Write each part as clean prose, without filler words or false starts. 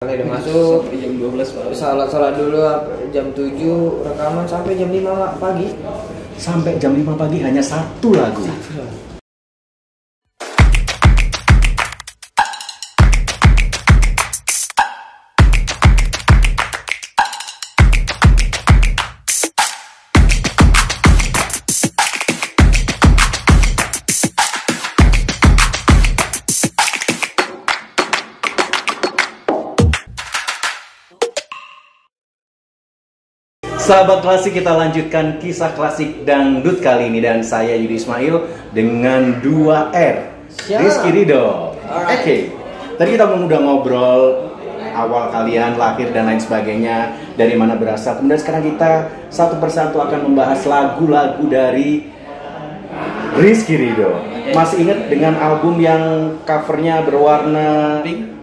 Kalau udah masuk sampai jam 12 malam. Salat dulu jam 7 rekaman sampai jam 5 pagi. Sampai jam 5 pagi hanya satu lagu. Sahabat klasik, kita lanjutkan kisah klasik dangdut kali ini dan saya Yudi Ismail dengan 2R, Rizky Ridho. Oke. Tadi kita udah ngobrol awal kalian lahir dan lain sebagainya, dari mana berasal. Kemudian sekarang kita satu persatu akan membahas lagu-lagu dari Rizky Ridho. Masih ingat dengan album yang covernya berwarna pink?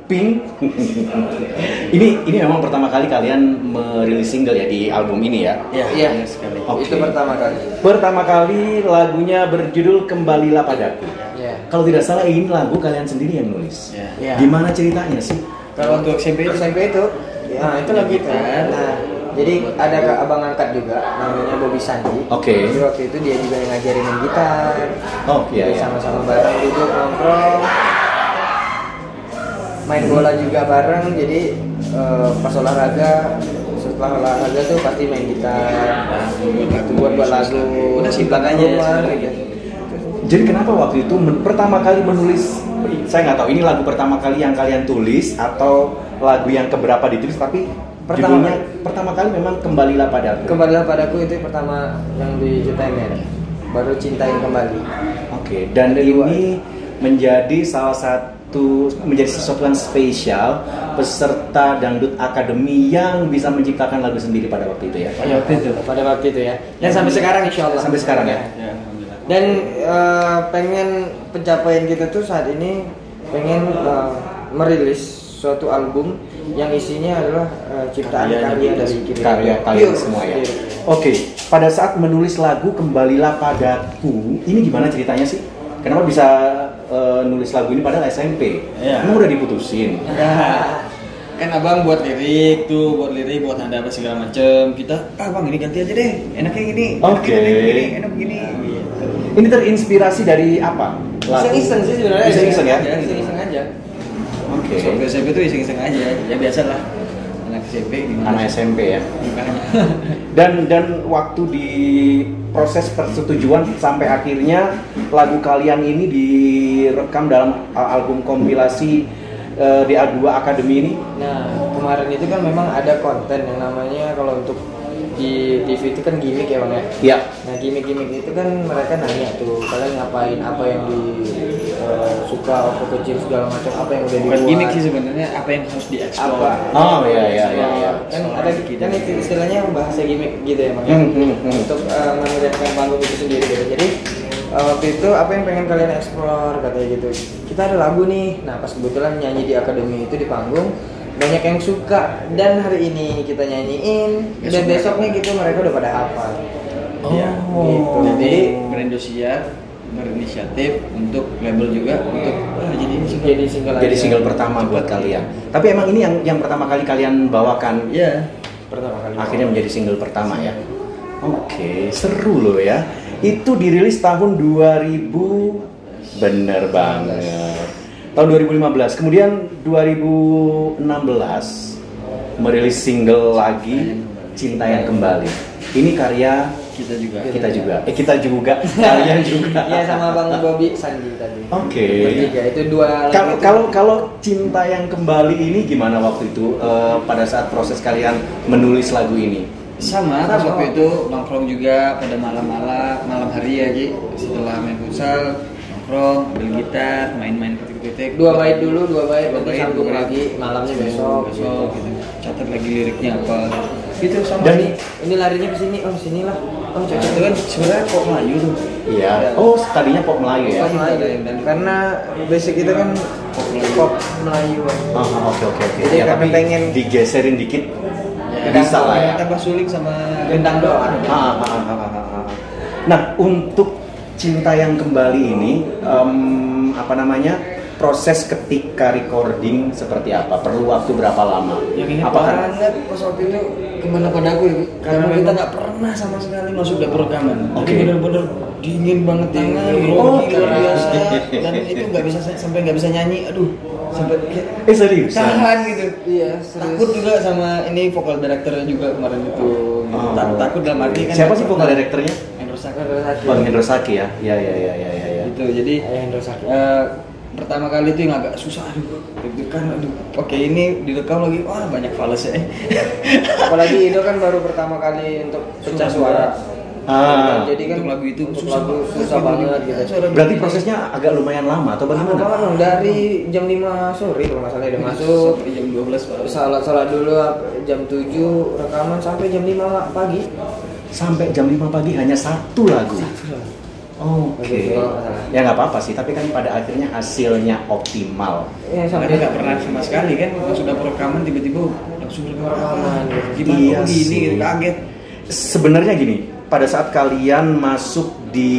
ini memang pertama kali kalian merilis single ya di album ini ya? Iya sekali. Okay. Itu pertama kali. Pertama kali lagunya berjudul Kembalilah Padaku. Yeah. Kalau tidak salah ini lagu kalian sendiri yang nulis. Yeah. Gimana ceritanya sih? Kalau untuk SMP itu, nah itu lagu kita. Nah, jadi ada abang angkat juga, namanya Bobby Sandi. Oke. Jadi waktu itu dia juga yang ngajarin main gitar. Oh iya. Sama-sama bareng duduk nongkrong. Main bola juga bareng, jadi pas olahraga, setelah olahraga tuh pasti main gitar, buat lagu. Udah simpel aja. Jadi kenapa waktu itu pertama kali menulis? Saya nggak tahu ini lagu pertama kali yang kalian tulis atau lagu yang keberapa ditulis, tapi judulnya pertama kali memang Kembalilah Padaku. Kembalilah Padaku itu pertama yang diciptain ya. Baru Cinta Yang Kembali. Oke, dan ini menjadi menjadi sesuatu yang spesial, peserta Dangdut Academy yang bisa menciptakan lagu sendiri pada waktu itu ya. Pada waktu itu ya. Dan sampai sekarang insya Allah. Sampai sekarang ya. Dan pengen pencapaian kita tuh saat ini pengen merilis suatu album yang isinya adalah ciptaan karya dari karya kalian semua ya. Oke, pada saat menulis lagu Kembalilah Padaku, ini gimana ceritanya sih? Kenapa bisa nulis lagu ini padahal SMP? Ya. Emang udah diputusin? Kan abang buat lirik, buat nada apa segala macem. Kita, bang ini ganti aja deh, enaknya gini. Oke. Enak begini. Ini terinspirasi dari apa? Iseng-iseng sih sebenarnya. Iseng-iseng ya? Iseng-iseng aja. Oke. Sampai SMP tuh iseng-iseng aja, ya biasalah. Anak SMP gimana? Anak SMP ya. Makanya. Dan waktu di proses persetujuan sampai akhirnya lagu kalian ini direkam dalam album kompilasi di A2 Academy ini. Nah, kemarin itu kan memang ada konten yang namanya, kalau untuk di TV itu kan gimmick ya bang ya. Iya. Nah gimmick itu kan mereka nanya tuh, kalian ngapain, apa yang suka, apa kecil segala macam, apa yang udah dibuat. Bukan gimmick sih sebenarnya, apa yang harus dieksplor. Oh iya. Kan ada kan itu istilahnya bahasa gimmick gitu ya bang ya. Untuk memeriahkan panggung itu sendiri gitu. Jadi waktu itu apa yang pengen kalian eksplor katanya gitu. Kita ada lagu nih. Nah pas kebetulan nyanyi di akademi itu di panggung, banyak yang suka, dan hari ini kita nyanyiin dan besoknya gitu mereka udah pada hafal. Ya, gitu. Jadi Brand Indosiar berinisiatif untuk label juga untuk jadi single pertama buat kalian. Tapi emang ini yang pertama kali kalian bawakan? Iya. Pertama kali. Akhirnya menjadi single pertama ya. Oke, seru loh ya. Itu dirilis tahun 2000, bener banget. Tahun 2015. Kemudian 2016 merilis single lagi, Cinta Yang Kembali. Ini karya kita juga kalian juga. Iya, sama Bang Bobby Sandi tadi. Oke. Itu dua lagu. Kalau Cinta Yang Kembali ini gimana waktu itu pada saat proses kalian menulis lagu ini? Sama waktu itu nongkrong juga pada malam hari ya Ji, setelah main futsal nongkrong, ambil gitar, main-main ketik-ketik. Dua bait nanti sambung lagi malamnya besok gitu. Catat lagi liriknya apa gitu sama. Dan ini larinya ke sini, sinilah. Cocok itu kan sebenarnya pop Melayu tuh. Iya. Oh, tadinya pop Melayu ya. Pop Melayu, dan karena basic kita kan pop Melayu. Oke. Jadi Ya, tapi pengen digeserin dikit. Ya, bisa lah ya. Tambah suling sama gendang doang. Nah, untuk Cinta Yang Kembali ini proses ketika recording seperti apa? Perlu waktu berapa lama? Yang ingat Apakah banget pas waktu itu gimana pada aku ya, karena kita nggak pernah sama sekali masuk dapur rekaman. Oke. Jadi bener-bener dingin banget tangan, grogi luar biasa, dan itu nggak bisa sampai nggak bisa nyanyi, aduh sampai kayak serius? tahan gitu. Iya, Takut juga sama ini vokal directornya juga kemarin itu. Oh. Takut dalam arti kan. Siapa sih vokal direkturnya? Hendro Saki. Bang Hendro Saki ya? Ya. Gitu. Jadi Hendro Saki. pertama kali itu yang agak susah, aduh deg-degan, aduh oke ini direkam lagi, wah banyak falesnya. Apalagi Ido kan baru pertama kali untuk pecah suara. Jadi kan untuk lagu itu untuk susah lagu susah banget gitu. Berarti prosesnya agak lumayan lama atau Lama bagaimana? banget dong, dari jam 5 sore kalau nggak salah udah masuk. sampai jam 12 baru. Salat dulu jam 7 rekaman sampai jam 5 pagi. Sampai jam 5 pagi hanya satu lagu. Oke. Begitu, kalau nggak salah. Ya nggak apa-apa sih, tapi kan pada akhirnya hasilnya optimal. Ya Karena sampai nggak pernah sama sekali kan, kalau sudah rekaman tiba-tiba langsung rekaman. Gimana Iya kok gini sih. gitu, kaget. Sebenarnya gini, pada saat kalian masuk di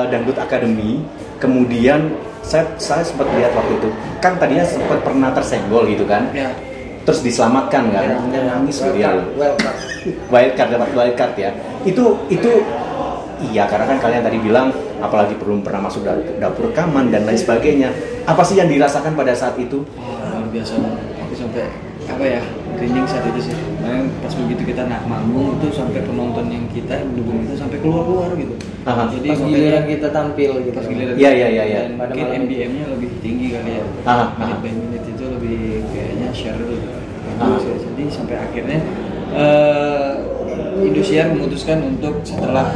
Dangdut Academy, kemudian saya sempat lihat waktu itu, kan tadinya sempat pernah tersenggol gitu kan, Ya. terus diselamatkan kan, nangis dia loh. Wildcard, dapat wildcard ya. Itu iya, karena kan kalian tadi bilang apalagi belum pernah masuk dapur rekaman dan lain sebagainya. Apa sih yang dirasakan pada saat itu? Luar biasa, aku sampai apa ya, merinding saat itu sih. Makanya pas begitu kita nak manggung itu sampai penonton yang kita dukung itu sampai keluar gitu. Aha. Jadi pas sampai giliran kita tampil gitu. pas giliran Iya. dan Pada mungkin malam itu. MBM-nya lebih tinggi kali ya. Aha. Menit itu lebih kayaknya share dulu. Aha. Jadi sampai akhirnya Indosiar memutuskan untuk setelah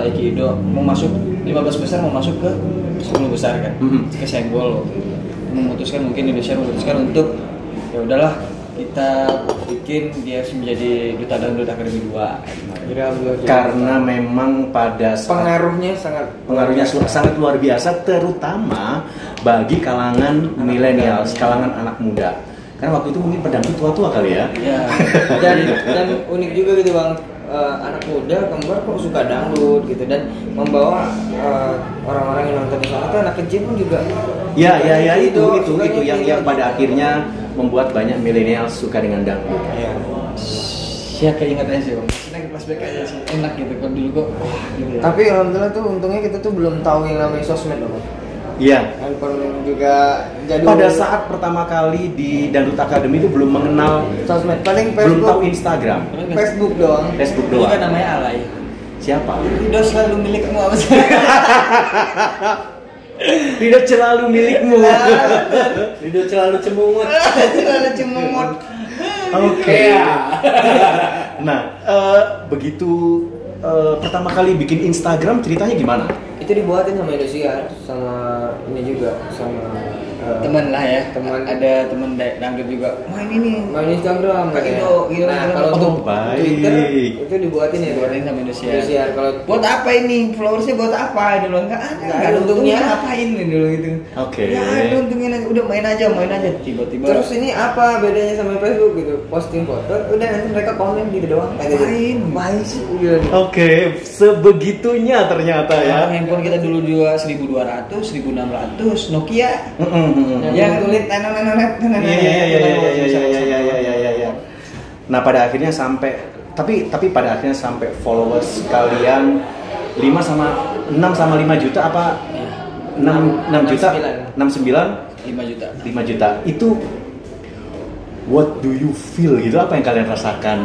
Iki Ido mau masuk 15 besar, mau masuk ke 10 besar kan, ke Senggol waktu itu. Mungkin Indosiar memutuskan untuk ya udahlah kita bikin dia menjadi Duta Dangdut Academy 2. Karena memang pada saat pengaruhnya sangat luar biasa, terutama bagi kalangan milenial, kalangan anak muda. Karena waktu itu mungkin pedangdut tua-tua kali ya. Ya. dan unik juga gitu bang, anak muda kembar kok suka dangdut gitu, dan membawa orang-orang yang nonton di sana tuh anak kecil pun juga. Ya itu sukanya yang gitu. pada akhirnya membuat banyak milenial suka dengan dangdut. Iya. Ya keingetannya sih, Bang. Senang flashback aja sih. Enak gitu kan dulu kok. Wah, gitu ya. Tapi alhamdulillah tuh untungnya kita tuh belum tahu yang namanya sosmed loh bang. Iya. Handphone juga jadul. Pada saat pertama kali di Dangdut Academy itu belum mengenal, sosmed paling belum Facebook, tahu Instagram, Facebook doang. Facebook Dulu kan doang. namanya Alay. Siapa? Ido selalu milikmu apa sih? Tidak selalu milikmu. Hidup selalu cemungut. Selalu cemumut. Oke. Nah, begitu pertama kali bikin Instagram, ceritanya gimana? Itu dibuatin sama Indosiar, sama ini juga, sama Temen lah ya. Teman. Ada temen dangdut juga. Wah ini nih. main Instagram. Kak ya. Ido, gila, Nah gila. kalau Oh, untuk baik. Twitter itu dibuatin ya. Dibuatin sama Indosiar. Indosiar. Kalau Buat apa ini? Followersnya buat apa? Dulu enggak ada. Nggak ada untungnya. Ngapain nih dulu gitu. Oke. Ya ada untungnya, udah main aja. Tiba-tiba. terus ini apa bedanya sama Facebook gitu? Posting foto, udah nanti mereka komen gitu doang. Ngapain sih? Gitu. Oke, sebegitunya ternyata ya. Handphone kita dulu juga 1200, 1600 Nokia. Iya. Ya tulis Iya. Nah, pada akhirnya sampai tapi pada akhirnya sampai followers kalian 6 sama 5 juta apa? 6 juta, 69, 5 juta. 5 juta. Itu what do you feel gitu? Apa yang kalian rasakan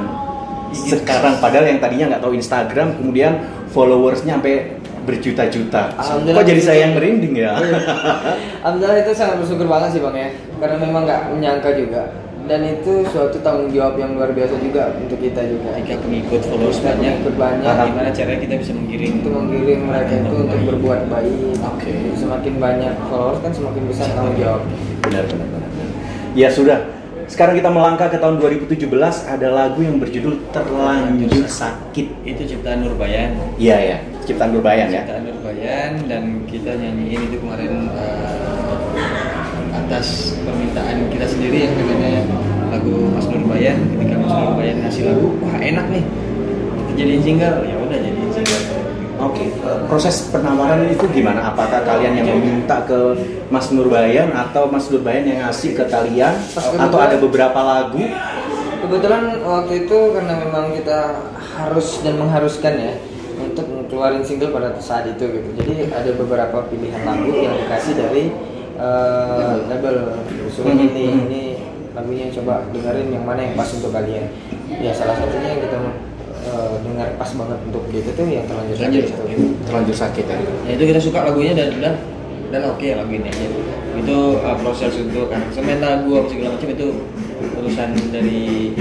sekarang, padahal yang tadinya nggak tahu Instagram kemudian followersnya sampai berjuta-juta. Alhamdulillah. Kok jadi saya yang merinding ya? Alhamdulillah itu sangat bersyukur banget sih bang ya, karena memang nggak menyangka juga, dan itu suatu tanggung jawab yang luar biasa juga untuk kita juga. Jika pengikut followers banyak, banyak, gimana caranya kita bisa menggiring untuk menggiring mereka itu untuk berbuat baik. Oke. Semakin banyak followers kan semakin besar tanggung jawab. Benar. Ya sudah. Sekarang kita melangkah ke tahun 2017, ada lagu yang berjudul Terlanjur Sakit. itu ciptaan Nurbayan. Iya ya, ciptaan Nurbayan ya. Ciptaan Nurbayan, dan kita nyanyiin itu kemarin atas permintaan kita sendiri yang pengennya lagu Mas Nurbayan. Ketika Mas Nurbayan ngasih lagu, wah enak nih, kita jadiin single, ya udah jadiin single. Oke. Proses penawaran itu gimana? Apakah kalian yang meminta ke Mas Nurbayan atau Mas Nurbayan yang ngasih ke kalian? Atau ada beberapa lagu? Kebetulan waktu itu karena memang kita harus dan mengharuskan ya untuk ngeluarin single pada saat itu gitu. Jadi ada beberapa pilihan lagu yang dikasih dari label usulin ini lagunya, coba dengerin yang mana yang pas untuk kalian. Ya salah satunya yang kita dengar pas banget untuk gitu tuh yang terlanjur sakit itu. Terlanjur sakit ya. Ya itu kita suka lagunya dan oke lagu ini aja. Itu proses untuk semen lagu apa segala macam itu urusan dari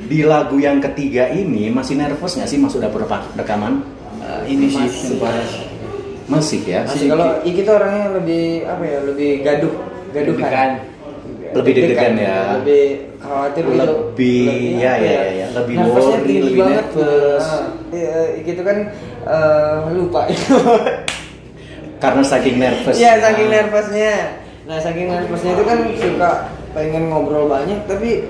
Di lagu yang ketiga ini masih nervous nggak sih Mas udah rekaman? Ini sih Masih ya. Masih kalau Iki tuh orangnya lebih apa ya, lebih gaduhan. Lebih deg-degan ya. Lebih khawatir lebih lebih nervousnya worry, tinggi lebih banget. nervous. Iki tuh kan lupa. Karena saking nervous. Iya, saking nervousnya. Nah, saking nervousnya itu kan suka pengen ngobrol banyak tapi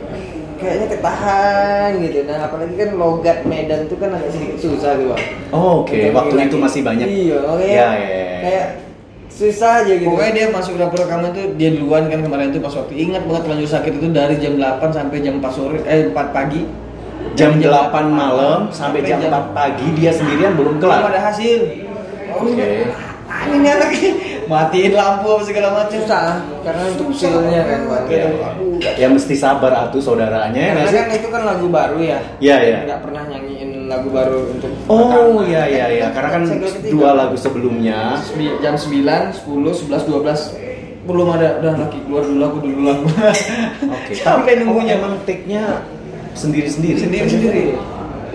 kayaknya ketahan gitu. Nah, apalagi kan logat Medan itu kan agak sedikit susah tuh, Bang. Oh, oke. Waktu itu masih banyak. Iya, oke. Ya. Kayak susah aja gitu. Pokoknya dia masuk dapur rekaman tuh dia duluan kan kemarin tuh pas waktu ingat banget terlanjur sakit itu dari jam 8 sampai jam 4 sore 4 pagi. Jam 8 malam sampai jam 4 pagi dia sendirian belum Belum kelar. ada hasil. Oke. Ini anaknya matiin lampu apa segala macam. Susah karena untuk feel-nya kan, Bang. Ya mesti sabar atuh saudaranya ya Karena nggak sih? kan itu kan lagu baru ya. Iya. Nggak pernah nyanyiin lagu baru untuk Oh rekaman. iya. Karena kan Single ketiga. 2 lagu sebelumnya. Jam 9, 10, 11, 12 belum ada, udah lagi keluar dulu lagu. Oke. Tapi kayak nunggunya emang take-nya sendiri-sendiri. sendiri.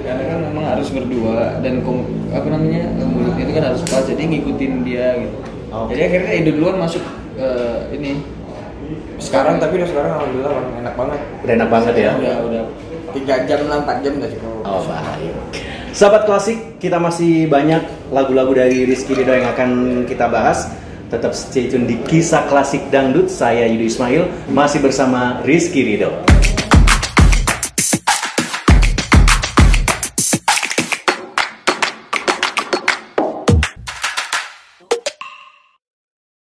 Karena kan memang harus berdua dan mulutnya itu kan harus pas, jadi ngikutin dia gitu. Oke. Jadi akhirnya Edo duluan masuk ini. Sekarang tapi udah sekarang alhamdulillah Bang, enak banget. Udah enak banget ya. Udah 3 jam lah, 4 jam udah cukup. Oh baik. Sahabat klasik, kita masih banyak lagu-lagu dari Rizky Ridho yang akan kita bahas. Tetap stay tune di Kisah Klasik Dangdut. Saya Yudi Ismail masih bersama Rizky Ridho.